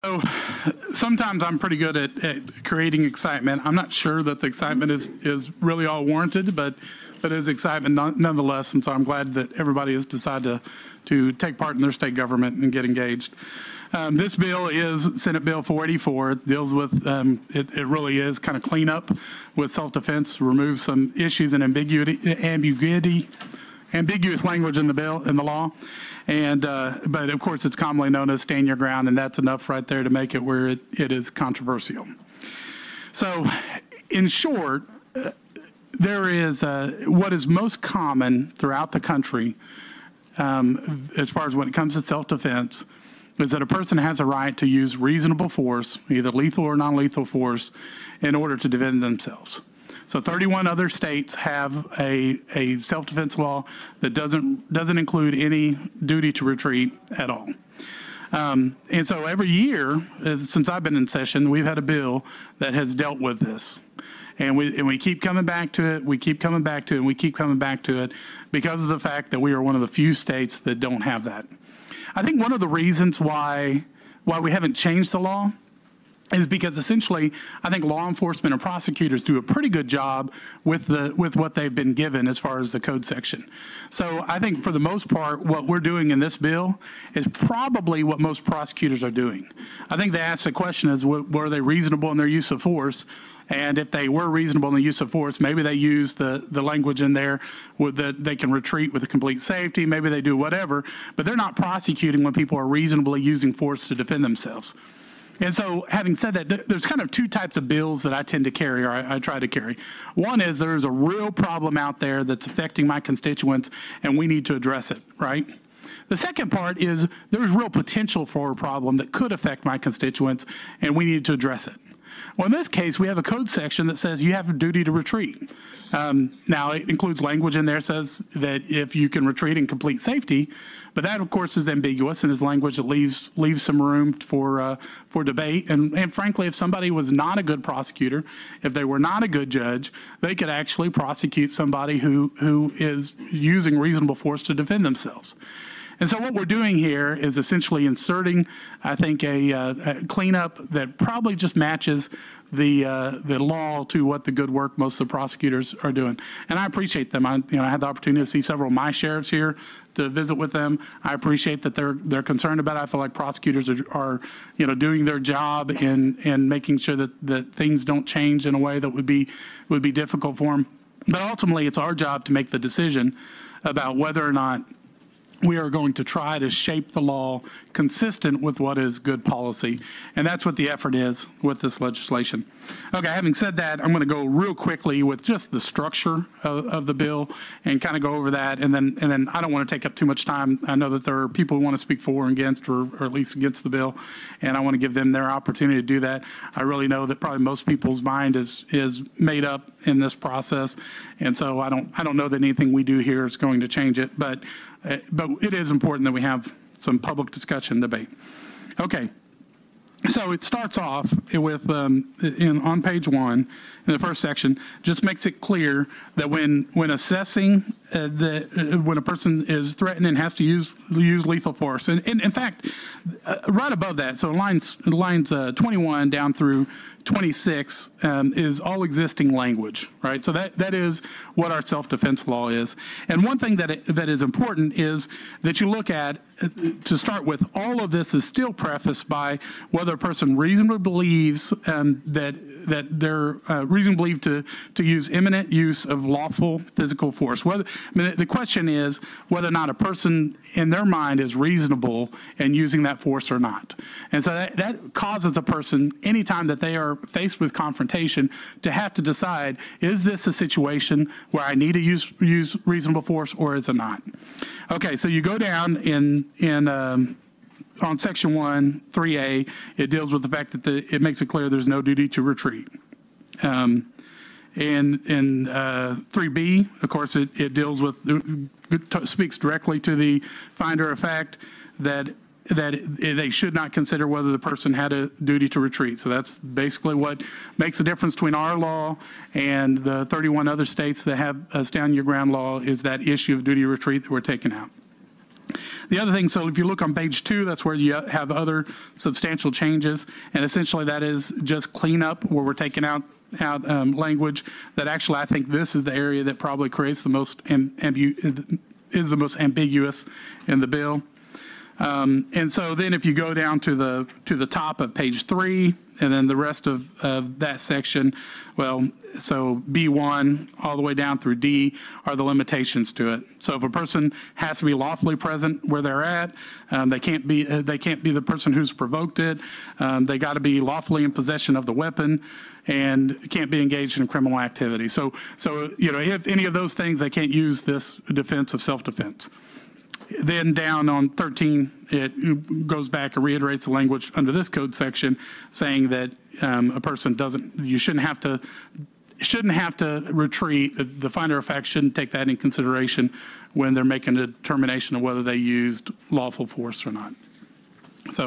So sometimes I'm pretty good at creating excitement. I'm not sure that the excitement is really all warranted, but it is excitement nonetheless. And so I'm glad that everybody has decided to take part in their state government and get engaged. This bill is Senate Bill 484. It deals with, it really is kind of cleanup with self-defense, remove some issues and ambiguous language in the bill, in the law. And, but of course it's commonly known as stand your ground, and that's enough right there to make it where it is controversial. So in short, there is what is most common throughout the country as far as when it comes to self-defense is that a person has a right to use reasonable force, either lethal or non-lethal force, in order to defend themselves. So 31 other states have a self-defense law that doesn't include any duty to retreat at all. And so every year, since I've been in session, we've had a bill that has dealt with this. And we keep coming back to it, we keep coming back to it, and we keep coming back to it because of the fact that we are one of the few states that don't have that. I think one of the reasons why we haven't changed the law is because essentially I think law enforcement and prosecutors do a pretty good job with what they've been given as far as the code section. So I think for the most part what we're doing in this bill is probably what most prosecutors are doing. I think they ask the question is, were they reasonable in their use of force? And if they were reasonable in the use of force, maybe they use the language in there that they can retreat with complete safety. Maybe they do whatever, but they're not prosecuting when people are reasonably using force to defend themselves. And so having said that, there's kind of two types of bills that I tend to carry, or I try to carry. One is there's a real problem out there that's affecting my constituents, and we need to address it, right? The second part is there's real potential for a problem that could affect my constituents, and we need to address it. Well, in this case, we have a code section that says you have a duty to retreat. Now, it includes language in there says that if you can retreat in complete safety, but that, of course, is ambiguous and is language that leaves some room for debate. And frankly, if somebody was not a good prosecutor, if they were not a good judge, they could actually prosecute somebody who is using reasonable force to defend themselves. And so what we're doing here is essentially inserting, I think, a cleanup that probably just matches the law to what the good work most of the prosecutors are doing. And I appreciate them. I had the opportunity to see several of my sheriffs here to visit with them. I appreciate that they're concerned about it. I feel like prosecutors are doing their job in making sure that things don't change in a way that would be difficult for them. But ultimately, it's our job to make the decision about whether or not we are going to try to shape the law consistent with what is good policy. And that's what the effort is with this legislation. Okay, having said that, I'm going to go real quickly with just the structure of the bill and kind of go over that. And then I don't want to take up too much time. I know that there are people who want to speak for and against, or at least against the bill, and I want to give them their opportunity to do that. I really know that probably most people's mind is made up in this process. And so I don't know that anything we do here is going to change it, but it is important that we have some public discussion debate. Okay, so it starts off with, on page 1, in the first section, just makes it clear that when assessing when a person is threatened and has to use lethal force, and in fact, right above that, so lines 21 down through 26 is all existing language, right? So that is what our self-defense law is. And one thing that is important is that you look at, to start with, all of this is still prefaced by whether a person reasonably believes that they're reasonably believed to use imminent use of lawful physical force. The question is whether or not a person in their mind is reasonable in using that force or not. And so that causes a person, anytime that they are faced with confrontation, to have to decide, is this a situation where I need to use reasonable force, or is it not? Okay, so you go down on section 1, 3A, it deals with the fact that it makes it clear there's no duty to retreat. And in 3B, of course, it deals with, speaks directly to the finder of fact that they should not consider whether the person had a duty to retreat. So that's basically what makes the difference between our law and the 31 other states that have a stand your ground law, is that issue of duty to retreat that we're taking out. The other thing, so if you look on page 2, that's where you have other substantial changes, and essentially that is just cleanup where we're taking out language that actually I think this is the area that probably creates the most is the most ambiguous in the bill. And so then if you go down to the top of page 3, and then the rest of that section, well, so B1 all the way down through D are the limitations to it. So if a person has to be lawfully present where they're at, they can't be the person who's provoked it. They got to be lawfully in possession of the weapon, and can't be engaged in criminal activity. So if any of those things, they can't use this defense of self-defense. Then down on 13, it goes back and reiterates the language under this code section, saying that a person shouldn't have to retreat. The finder of fact shouldn't take that in consideration when they're making a determination of whether they used lawful force or not. So.